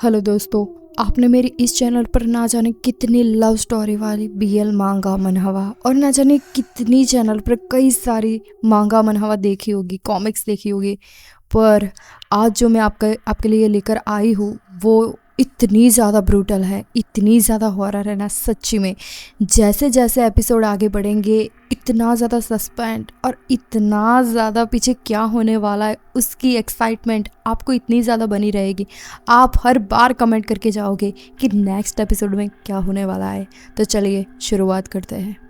Hello दोस्तों, आपने मेरी इस चैनल पर ना जाने कितनी लव स्टोरी वाली बीएल मांगा मनहवा और ना जाने कितनी चैनल पर कई सारी मांगा मनहवा देखी होगी, कॉमिक्स देखी होगी। पर आज जो मैं आपके लिए लेकर आई हूँ वो इतनी ज़्यादा ब्रूटल है, इतनी ज़्यादा हॉरर है ना सच्ची में। जैसे जैसे एपिसोड आगे बढ़ेंगे इतना ज़्यादा सस्पेंस और इतना ज़्यादा पीछे क्या होने वाला है उसकी एक्साइटमेंट आपको इतनी ज़्यादा बनी रहेगी। आप हर बार कमेंट करके जाओगे कि नेक्स्ट एपिसोड में क्या होने वाला है। तो चलिए शुरुआत करते हैं।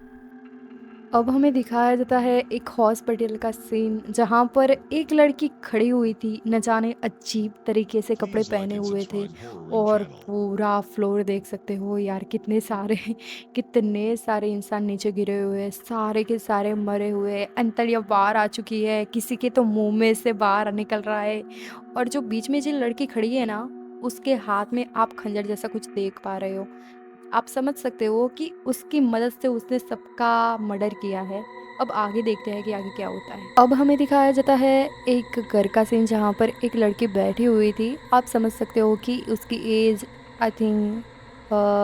अब हमें दिखाया जाता है एक हॉस्पिटल का सीन जहाँ पर एक लड़की खड़ी हुई थी, न जाने अजीब तरीके से कपड़े पहने हुए थे और पूरा फ्लोर देख सकते हो यार, कितने सारे इंसान नीचे गिरे हुए हैं, सारे के सारे मरे हुए हैं, अंतड़ियाँ बाहर आ चुकी है, किसी के तो मुंह में से बाहर निकल रहा है। और जो बीच में जो लड़की खड़ी है ना, उसके हाथ में आप खंजर जैसा कुछ देख पा रहे हो। आप समझ सकते हो कि उसकी मदद से उसने सबका मर्डर किया है। अब आगे देखते हैं कि आगे क्या होता है। अब हमें दिखाया जाता है एक घर का सीन जहाँ पर एक लड़की बैठी हुई थी। आप समझ सकते हो कि उसकी एज आई थिंक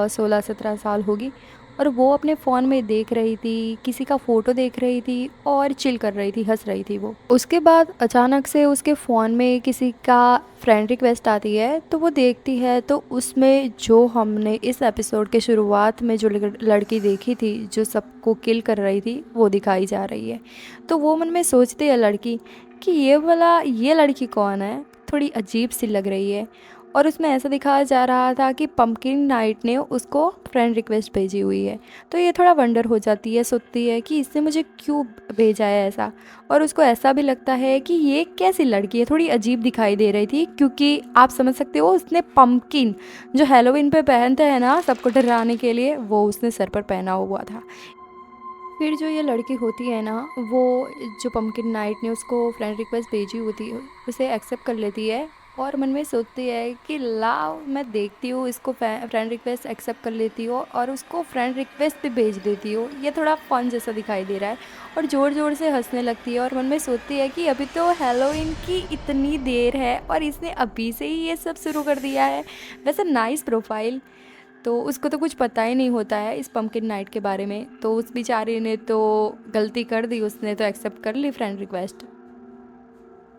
16-17 साल होगी और वो अपने फ़ोन में देख रही थी, किसी का फ़ोटो देख रही थी और चिल कर रही थी, हंस रही थी वो। उसके बाद अचानक से उसके फ़ोन में किसी का फ्रेंड रिक्वेस्ट आती है तो वो देखती है, तो उसमें जो हमने इस एपिसोड के शुरुआत में जो लड़की देखी थी जो सबको किल कर रही थी वो दिखाई जा रही है। तो वो मन में सोचती है लड़की कि ये लड़की कौन है, थोड़ी अजीब सी लग रही है। और उसमें ऐसा दिखाया जा रहा था कि पंपकिन नाइट ने उसको फ्रेंड रिक्वेस्ट भेजी हुई है। तो ये थोड़ा वंडर हो जाती है, सोचती है कि इसने मुझे क्यों भेजा है ऐसा। और उसको ऐसा भी लगता है कि ये कैसी लड़की है, थोड़ी अजीब दिखाई दे रही थी, क्योंकि आप समझ सकते हो उसने पंपकिन जो हैलोवीन पे पहनते हैं ना सबको डराने के लिए, वो उसने सर पर पहना हुआ था। फिर जो ये लड़की होती है ना, वो जो पंपकिन नाइट ने उसको फ्रेंड रिक्वेस्ट भेजी होती है उसे एक्सेप्ट कर लेती है और मन में सोचती है कि लाओ मैं देखती हूँ इसको फ्रेंड रिक्वेस्ट एक्सेप्ट कर लेती हो और उसको फ्रेंड रिक्वेस्ट भी भेज देती हो। ये थोड़ा फन जैसा दिखाई दे रहा है और ज़ोर ज़ोर से हंसने लगती है और मन में सोचती है कि अभी तो हैलोवीन की इतनी देर है और इसने अभी से ही ये सब शुरू कर दिया है। वैसे नाइस प्रोफाइल। तो उसको तो कुछ पता ही नहीं होता है इस पंपकिन नाइट के बारे में, तो उस बेचारे ने तो गलती कर दी, उसने तो एक्सेप्ट कर ली फ्रेंड रिक्वेस्ट।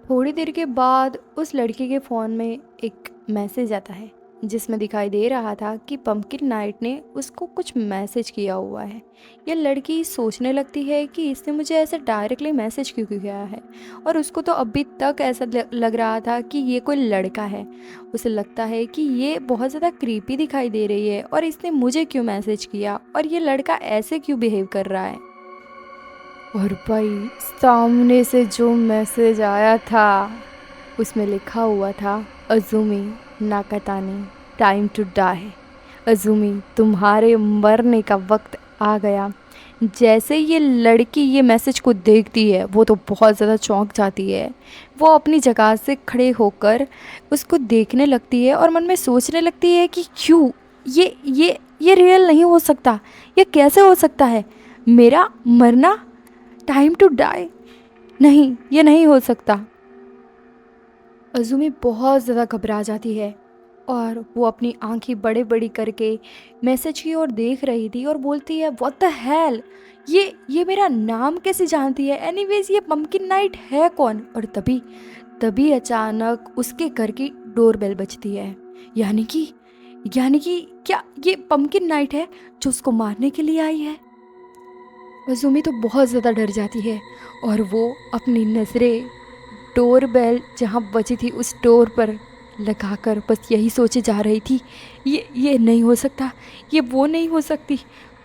थोड़ी देर के बाद उस लड़की के फ़ोन में एक मैसेज आता है जिसमें दिखाई दे रहा था कि पंपकिन नाइट ने उसको कुछ मैसेज किया हुआ है। यह लड़की सोचने लगती है कि इसने मुझे ऐसे डायरेक्टली मैसेज क्यों किया है, और उसको तो अभी तक ऐसा लग रहा था कि ये कोई लड़का है। उसे लगता है कि ये बहुत ज़्यादा क्रीपी दिखाई दे रही है और इसने मुझे क्यों मैसेज किया और ये लड़का ऐसे क्यों बिहेव कर रहा है। और भाई सामने से जो मैसेज आया था उसमें लिखा हुआ था, अज़ुमी नाकातानी, टाइम टू डाई। अज़ुमी तुम्हारे मरने का वक्त आ गया। जैसे ये लड़की ये मैसेज को देखती है वो तो बहुत ज़्यादा चौंक जाती है। वो अपनी जगह से खड़े होकर उसको देखने लगती है और मन में सोचने लगती है कि क्यों ये रियल नहीं हो सकता, ये कैसे हो सकता है, मेरा मरना, टाइम टू डाई, नहीं ये नहीं हो सकता। अज़ुमी बहुत ज़्यादा घबरा जाती है और वो अपनी आंखें बड़े बड़ी करके मैसेज की ओर देख रही थी और बोलती है, व्हाट द हेल, ये मेरा नाम कैसे जानती है, एनीवेज ये पंपकिन नाइट है कौन। और तभी तभी अचानक उसके घर की डोरबेल बजती है। यानी कि क्या ये पंपकिन नाइट है जो उसको मारने के लिए आई है। अज़ुमी तो बहुत ज़्यादा डर जाती है और वो अपनी नज़रें डोर बेल जहाँ बची थी उस डोर पर लगाकर बस यही सोचे जा रही थी, ये नहीं हो सकता, ये वो नहीं हो सकती,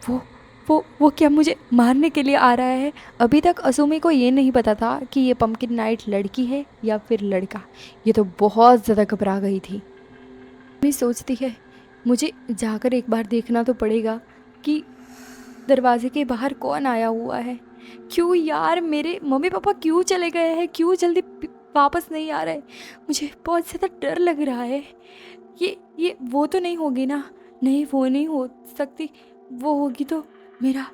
वो वो क्या मुझे मारने के लिए आ रहा है। अभी तक अज़ुमी को ये नहीं पता था कि ये पंपकिन नाइट लड़की है या फिर लड़का। ये तो बहुत ज़्यादा घबरा गई थी। मैं सोचती है मुझे जाकर एक बार देखना तो पड़ेगा कि दरवाजे के बाहर कौन आया हुआ है। क्यों यार, मेरे मम्मी पापा क्यों चले गए हैं, क्यों जल्दी वापस नहीं आ रहे। मुझे बहुत ज़्यादा डर लग रहा है। ये वो तो नहीं होगी ना, नहीं वो नहीं हो सकती, वो होगी तो मेरा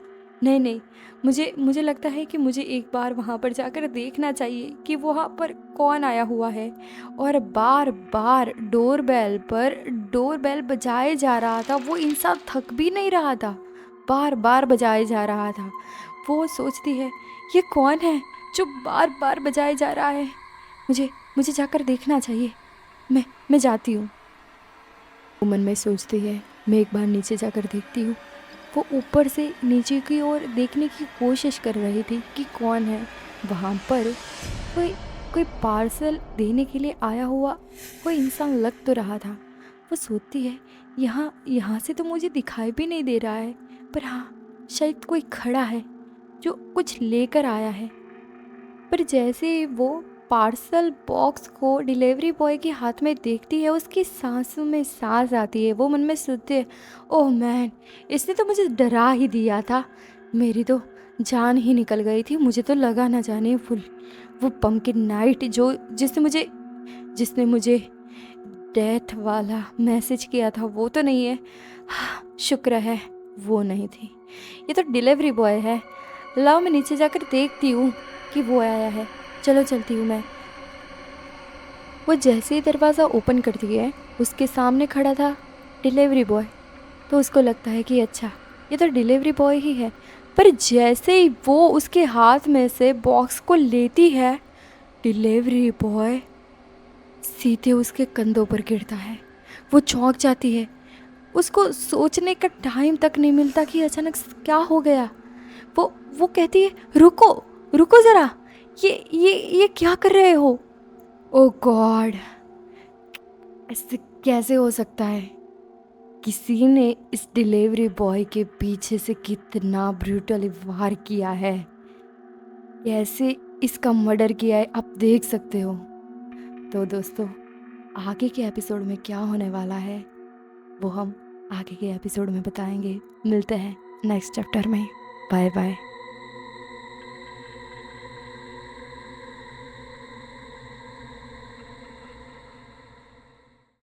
नहीं नहीं, मुझे मुझे लगता है कि मुझे एक बार वहाँ पर जाकर देखना चाहिए कि वहाँ पर कौन आया हुआ है। और बार बार डोरबेल बजाए जा रहा था, वो इंसान थक भी नहीं रहा था, बार बार बजाए जा रहा था। वो सोचती है, ये कौन है जो बार बार बजाए जा रहा है, मुझे मुझे जाकर देखना चाहिए। मैं जाती हूँ, वो मन में सोचती है। मैं एक बार नीचे जाकर देखती हूँ। वो ऊपर से नीचे की ओर देखने की कोशिश कर रही थी कि कौन है वहाँ पर। कोई कोई पार्सल देने के लिए आया हुआ कोई इंसान लग तो रहा था। वो सोचती है, यहाँ यहाँ से तो मुझे दिखाई भी नहीं दे रहा है, पर हाँ, शायद कोई खड़ा है जो कुछ लेकर आया है। पर जैसे ही वो पार्सल बॉक्स को डिलीवरी बॉय के हाथ में देखती है, उसकी सांसों में सांस आती है। वो मन में सोचती है, ओह मैन, इसने तो मुझे डरा ही दिया था, मेरी तो जान ही निकल गई थी। मुझे तो लगा ना जाने वो पम्पकिन नाइट जिसने मुझे डेथ वाला मैसेज किया था वो तो नहीं है। हाँ, शुक्र है वो नहीं थी, ये तो डिलीवरी बॉय है। लाओ मैं नीचे जाकर देखती हूँ कि वो आया है। चलो चलती हूँ मैं। वो जैसे ही दरवाज़ा ओपन करती है, उसके सामने खड़ा था डिलीवरी बॉय। तो उसको लगता है कि अच्छा, ये तो डिलीवरी बॉय ही है। पर जैसे ही वो उसके हाथ में से बॉक्स को लेती है, डिलीवरी बॉय सीधे उसके कंधों पर गिरता है। वो चौंक जाती है, उसको सोचने का टाइम तक नहीं मिलता कि अचानक क्या हो गया। वो कहती है, रुको रुको ज़रा, ये क्या कर रहे हो? ओ गॉड, ऐसे कैसे हो सकता है? किसी ने इस डिलीवरी बॉय के पीछे से कितना ब्रूटली वार किया है, कैसे इसका मर्डर किया है, आप देख सकते हो। तो दोस्तों, आगे के एपिसोड में क्या होने वाला है वो हम आगे के एपिसोड में बताएंगे। मिलते हैं नेक्स्ट चैप्टर में। Bye bye.